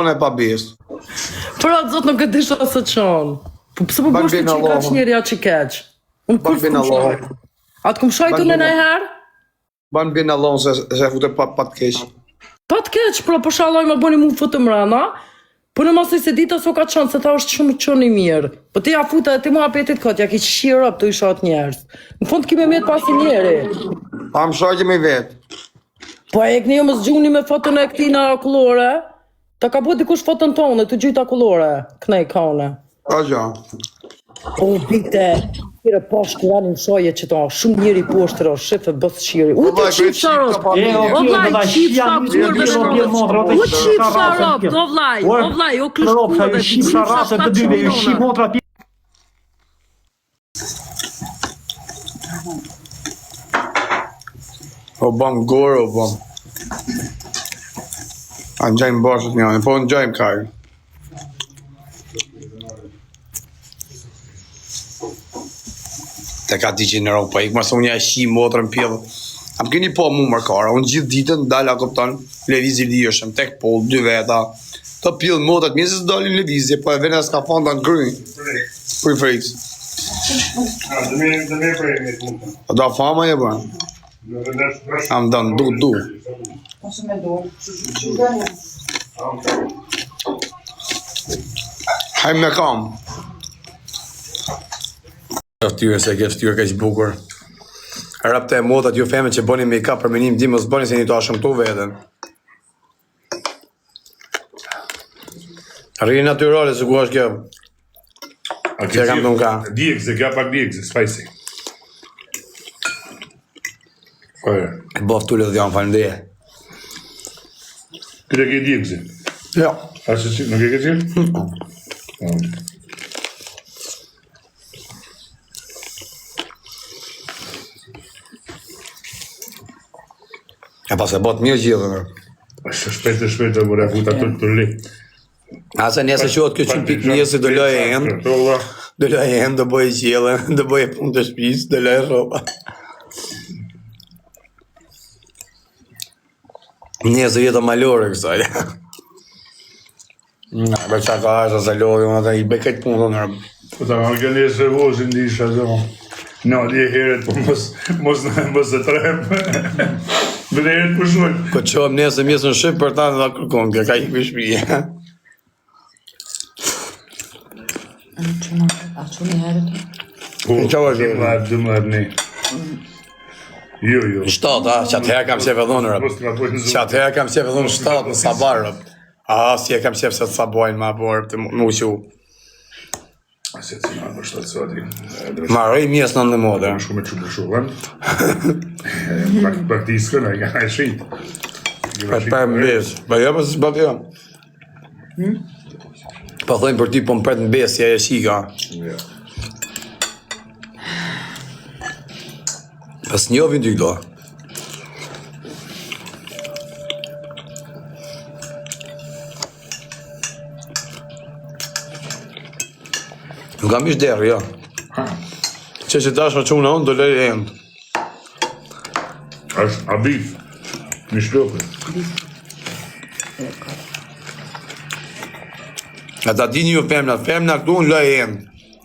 e pa besë. Për atë zotë nuk e disha se qonë. Pëse po bështu që i ka që njerëja që keqë? Unë kur s'kum shaj. A të kum shaj të në nejherë? Banë bjene Allah se fute pa të keqë. Pa të keqë, pra për shaloj më bëni mu fëtë mrena, për në masoj se dita so ka qënë, se ta është shumë qënë i mirë. Për ti ja futa e ti mua apetit këtë, ja ki që shirë up të ishat njerës. Në fund kime metë pasi njeri. A më shajtë me vetë. Po e këni jo më zgjuni me fotën e këtina akullore, ta ka po dikush fotën tonë, të gjyta akullore, kënej kane. A gja. O, bite, kire poshë kërani më shoje që ta shumë njëri poshtër o shefe bësë qiri. U të qip sharop, o vlaj, qip sharop, u qip sharop, o vlaj, o kërshkuve dhe qip sharop, të dyve, ju shqip motra pje. O bëm gorë, o bëm. A në gjajmë bashkët njënë, po në gjajmë kajë. Te ka 200 euro, po ikë mësë unë ja shi motrën pjellë. A më keni po mu mërkara, unë gjithë ditën dalë a këpëton levizir dhjëshëm, tek pol, 2 veta. Të pjellë motrat, mjesës dalin levizje, po e vene s'ka fanda në grynë. Për i frikës. A da fama je bërë? A më danë du. Hajmë me kam. Ftyre se ke ftyre ka që bukur. Rapte e motat ju feme që bëni make-up për menim di mos bëni se një të ashëmtu veten. Rri natyrale se ku është kjo. Që kam të nka. Djekse, ka pak djekse, spicy. Bof tullë dhe janë falendeje. Këtë e ke djekse? Jo. A që që, nuk e ke qenë? E pas e bot mirë gjithë. Ashtë shpejt e mërë e futa të li. Ase njëse qëtë kjo qënë pikë njësi do loj e endë. Do loj e endë, do boj e qjellë, do boj e punë të shpisë, do loj e roba. Njëse jetë malore kësaj. Bërë qa ka ashtë se lodhi, unë ata i bëj këtë punë të nërë. Po ta më kënë jesë e vozin di isha zonë. No, dje heret, po mos e trem. Bëde heret për shumë. Ko qohëm njëse mjesë në shqip për ta në da kërkon, kjo ka i për shpije. A që një herët? Po, dëmër ne. Jo. 7, që atëherë kam qef e dhonë, që atëherë kam qef e dhonë 7 në sabarë. Si e kam qef se të sabojnë ma borë, të më uqu. Se të nga për 7 soti. Ma rëj mjesë në modë. Shumë e që për shumë. Praktiskën, e ka e shqit. Për më besë. Ba jo, për së shbët jo. Pa thëjnë për ty, po më përtë në besë, si e shika. Pas njovin ty këto. Nuk kam ishtë derë, jo. Që tash më qunë unë, do lej e endë. Ashtë abif. Në shlopë. Ata dini ju femnat këtu unë lej e endë.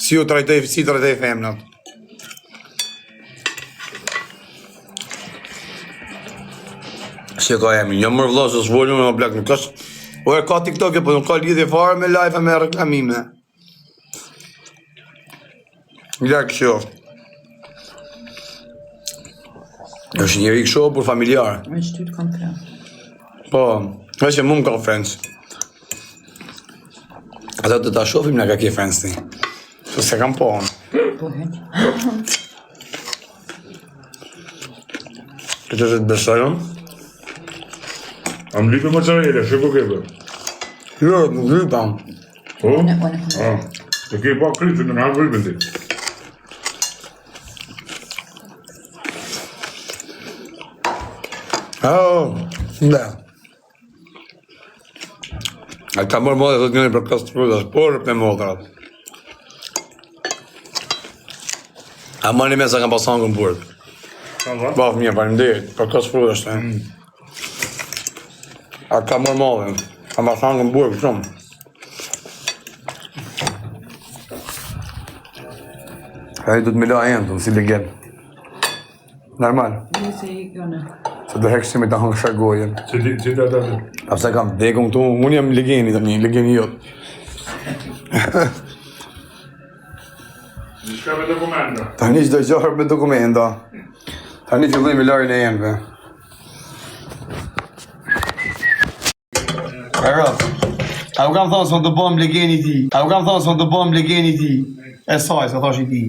Si trajtej femnat. Që ka jemi, një mërë vlasë së volju me blek, nuk është... O e ka TikTok, po nuk ka lidhje fare me live e me reklamime. Lërë këshoftë. është njëri kësho, për familjarë. Me që ty të kam krem. Po, është që mu më ka friends. Ata të ta shofim në ka ki friends ti. Që se kam po. Po, heq. Këtë që të besojnë? Am lypë mozzarella, shë po kebe? Jo, nuk lypam. Po? Të ke pa krypë në nga lypën ti. Da. A ka mërë modë e të njëri për kastë frutas, por për modrat. A më një me se kam pasan këm burë. Baf mje, parim dirit, për kastë frutas të. A ka mërë modë. A ma thangë në burë, shumë. A i du të me la e si legend. Normal. Se do hekshim e ta hangë shagojen. Që të atë? Apse kam dekëm këtu, unë jam legeni të një, legeni jotë. Shka me dokumenta? Tani që do gjohër me dokumenta. Tani filloj me larin e enve. Erot, a u kam thonë se më të bëm legeni ti. A u kam thonë se më të bëm legeni ti. E saj, se thash i ti.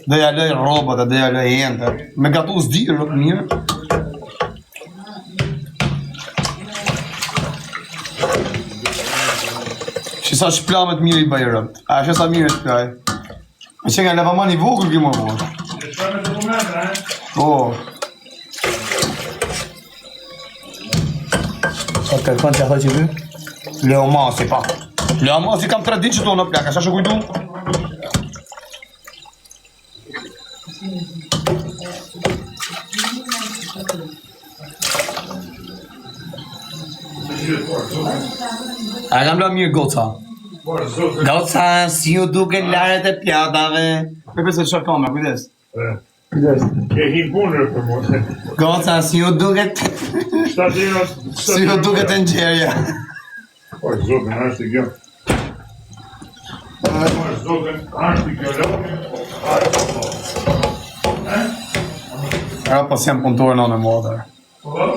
Dhe ja lej robat e dhe ja lej ente. Me gatu s'dirë, rëtë mirë. Shisa shplamet mirë i bajrëm. A shesa mirë shplaj. A që nga levamani vogël ki më vogël. Shka me dokumenta, Po. Sa të kërkon që a thoj që vy? Leo Masi, pa. Leo Masi kam 3 ditë që to në plaka, sa shë kujtu? A kam la mirë goca. Goca, si ju duke laret e pjatave. Pepe se shë kamera, kujdes. Kujdes. Ke hi punër për mos. Goca, si ju duket... Si ju duket e nxerja. Po, zotën, ashtë i kjo. Po, zotën, ashtë i kjo. Era pas jam punëtor në modër. Po?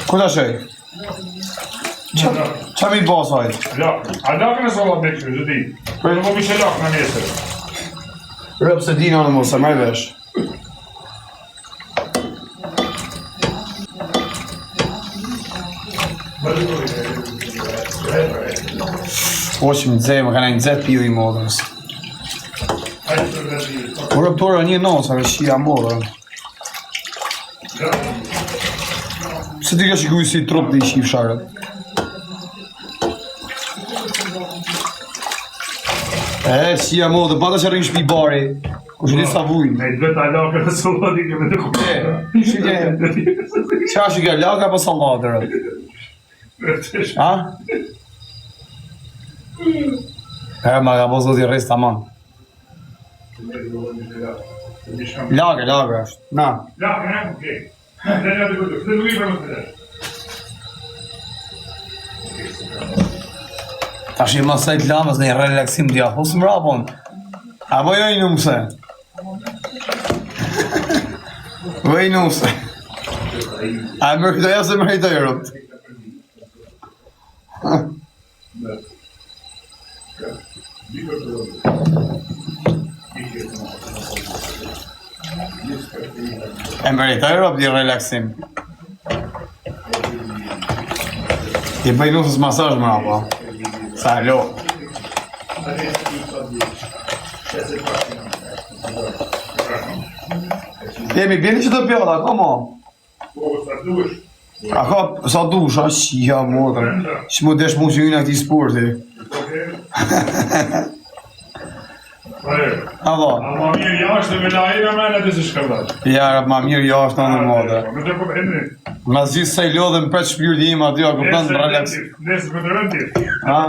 Kuda shej? Qa mi bo sajt? A lakën e salat me kështu, zëti? Për në më mi që lakën e nesër. Rëpë se dina në mos, se maj vesh. O që më dzej, më kanë një dzej pili modës. Më rëptore një nosë, a shia modën. Se ti ka shikuj si trup dhe i shif sharët. Shia modë, bata që rrinë shpi bari. Ku që një sa vujnë. Ne i dveta lakën e salat i keme të kupë. Qa shikja, laka pa salatër? Ha? Ma ka po zoti rrës tamam. Lagë është. Na. Lakën e, okej. Dhe një të këtë, këtë nuk i për më të dhe. Ta shi ma sajt lamës në një relaksim t'ja husë më rapon. Apo jo i numëse? Vë i numëse. A e mërkëtoja se mërkëtoja rëpt. E mërkëtoja rëpt një relaksim. I bëj nusës masaj më rapon. Sa lo. Jemi bjeni që të pjata, komo? Po, sa dush. A ka sa dush, a shia motër. Që më desh mu që juna këti sporti. A do? A ma mirë jashtë me lajina me në të se shkërdat. Ja, ma mirë jashtë në motër. Në të përë Henry. Ma zisë se i lodhe më pet shpjur di ima, aty a këpën të relax. Nesë për të rëndit. Ha?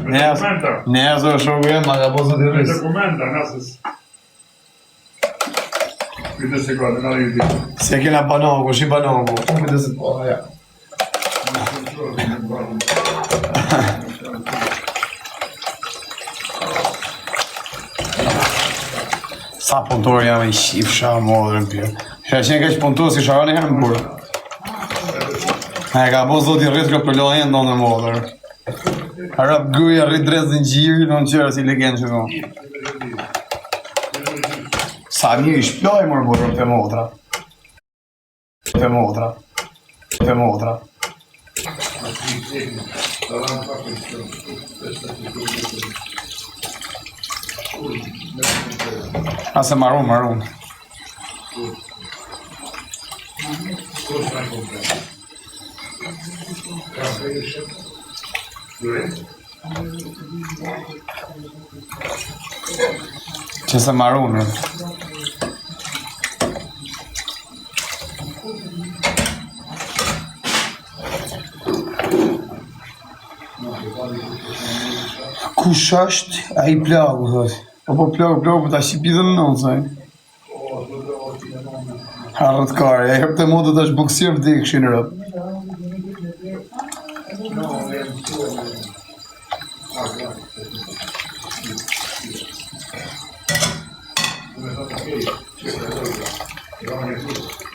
Me dokumenta. Nesë o shoku e, ma ka posë të Me rrisë. dokumenta, nësës. Këtë se ka, në i di. Se kena banongu, shi banongu. Këtë se po, ja. Sa punëtor jam i shifësha modrën pjo. Shë qenë ka që punëtor si sharon e herë më burë. E ka bo zoti rritë për lojen në modrë. Rap guja rritë drezë në gjiri, në në qërë si legend që në. Sa mirë i shploj mërë burë për modra. Për modra. Për modra. Ase marun. Që se marun. Kush është ai plagu, thot. Apo plagu, për ta shqipidhën në, thaj. Harrët kare, e herë të modët është boksier vdekshin rëp.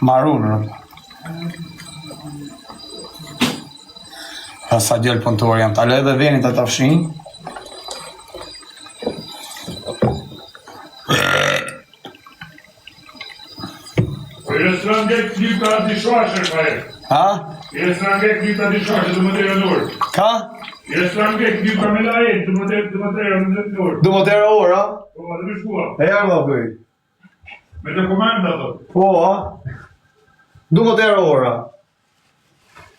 Marun rëp. Sa djel punëtor jam, ta le edhe venit të të fshin. Restaurant klipta dishwasher, pa e. Ha? Restaurant klipta dishwasher, du më të rëndur. Ka? Restaurant klipta me lajet, du më të rëndur. Du më tërë orë, ha? Po, dhe me shkua. E jarë da bëj. Me dokumenta, thot. Po, ha? Du më tërë orë, ha?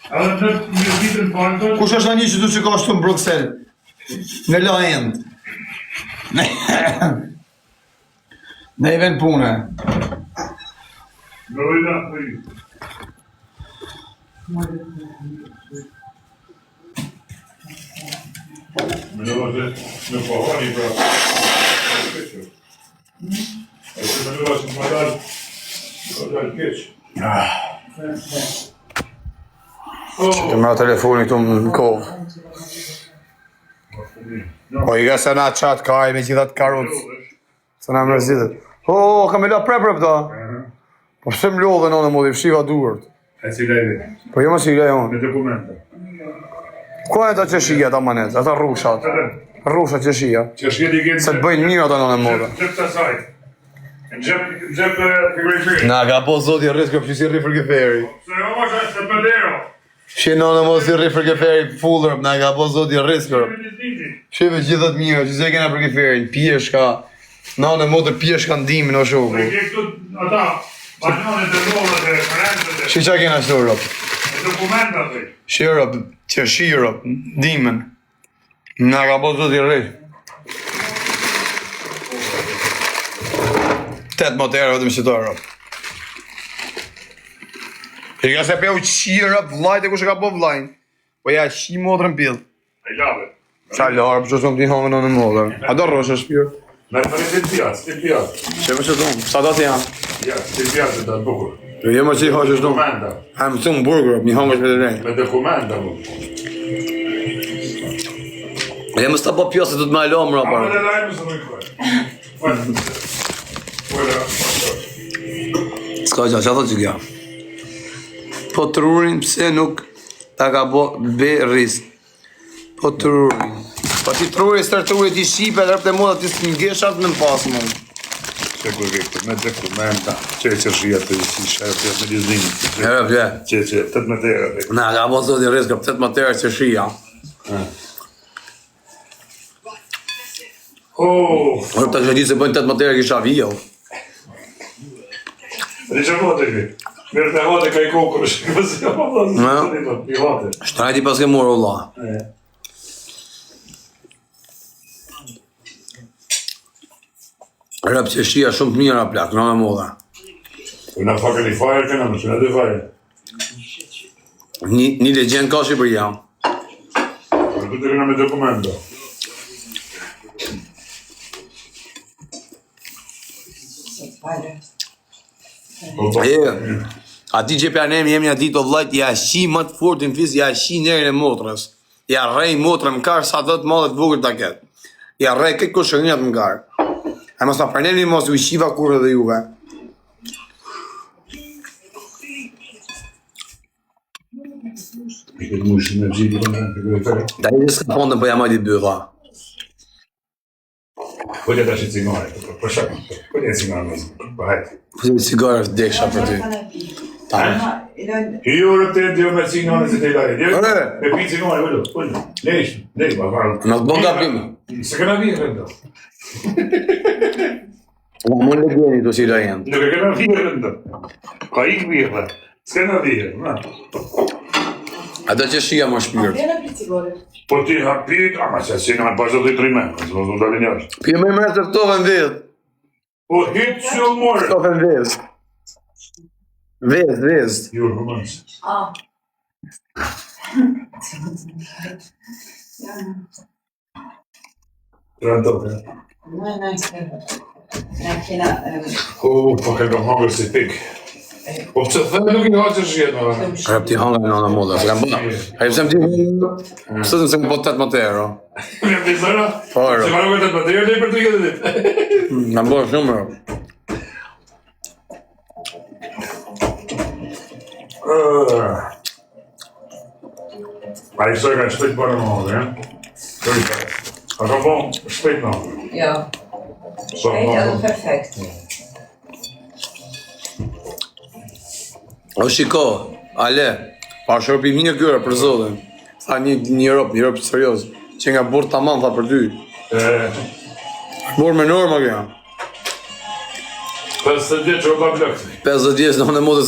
Edhe në vitrin parë, thot. Kush është një që du që ka shtu në Bruxelles? Në lajend. Ne i ven pune. Në vëjda, për ju. Me në vëzë në pohoni, pra. E se me në vëzë në dalë keq. Të mërë telefoni këtu në kovë. Po i ga se na qatë kaj me gjithat karutës. Se na mërëzitet. Ka me la prep ta. Po pëse më lodhe në modi, fshiva duart. E si lejve. Po jo më si lejve unë. Me dokumenta. Kua e ta qeshia ta manet, ata rrushat. Rrushat qeshia. Qeshia di gjenë. Se të bëjnë mirë ata në modë. Gjep të saj. Gjep frigoriferi. Na ka po zoti rriskë që si rri frigoriferi. Se jo më që se pëdero. Shi në mos si rri frigoriferi fullër, na ka po zoti rriskë. Shive gjithat mirë, që se kena frigoriferin, pjeshka. Na në modë pjeshka ndimin o shukë. E ke këtu ata, banjonet e lodhët e referenset e. Shi qa kena shtu rëp? E dokumentat e. Shi rëp, që shi rëp, ndimin. Na ka po zoti rri. 8 motere vetëm që të rëp. I ka se pe u qi rëp vlajt e kush e ka po vlajnë. Po ja qi motrën pjellë. E lave. Qa larë, për që shumë t'i hangën në modër. A do rrështë është pjërë? Me të të pjatë. Që më që dhumë, sa do t'janë? Ja, të pjatë të bukur. Jo më që i haqë është dhumë. Dokumenta. A më thumë burger, një hangës me të rejnë. Me dokumenta, mu. E më s'ta po pjasë të të me alo më A rapar. me dhe lajmë së më i kërë. Ska qa, që thot që kja? Po të rurin pse nuk ta ka bo beris. Po të rurin. Po ti të rurin, së të rurin ti shipe, dhe rëpte moda ti së ngeshat me në pasë mund. Që kërë këtë, me dokumenta. Që shia të si shërë me lizdini. Herë vje. Që, 18 herë. Na, ka bo zoti riskë, për 8 materë që shia. Rëpë të kështë di se bëjnë 8 materë kisha vijo. Dhe që vote këti? Mirë të hate ka i kokër, shkë si i hate. Shtrajti pas ke morë, Allah. Rëpë që shia shumë të mira plak, në me moda. Në fakë një fajrë këna, në që në dy fajrë. Një legend ka që për jam. Në të të rina me dokumenta. Ati që pjanem jemi ati të vlajt, ja shi më të fortin fis, ja shi njerën e motrës. Ja rej motrën më karë sa të të madhe të vogër të ketë. Ja rej këtë koshërinjat më karë. E mos në pranemi mos u shiva kurë dhe juve. I këtë mu ishë në gjithë të në Da i dhe s'ka pondën për jam ajti bëdha. Po të të shi cigare, për shakën, po të e cigare në zë, për hajtë. Po të cigarë është deksha për ty. I orë të dio me cigare si të i lajë. Me pi cigare, vëllu, lejsh, ba farë. Në të bënda primë. Se kena virën do. Më në gjeni të si da jenë. Nuk e kena virën do. Ka ik virë. S'kena virën, na. Ata që shia më shpirt. Po ti hapit, ama se si në pas do të trimen, se mos do dalin jashtë. Pje me mërë të këtove në vedë. Po hit që o morë. Këtove në vedë. Vedë. Jo, romans. Rëndove. Po ke do hangër si pik. Po pëse thëmë nuk i haqër shjetë në Rëp ti hangër në në modë, se kam bëna. A i pësem ti së të më po 18 euro. Më të zëra? Po, Se ma nuk e të të material dhe i për 30 ditë. Në më bësh shumë, A i soj ka shpejt bërë në modë, ja? A ka bon shpejt në modë? Ja, shpejt edhe perfekt. O shiko, ale, pa shërpi një kërë për zotin. Tha një Europë serios, që nga burë tamam, tha për ty. Burë me norma kja. 50 që o pa blëkëti. 50 në modës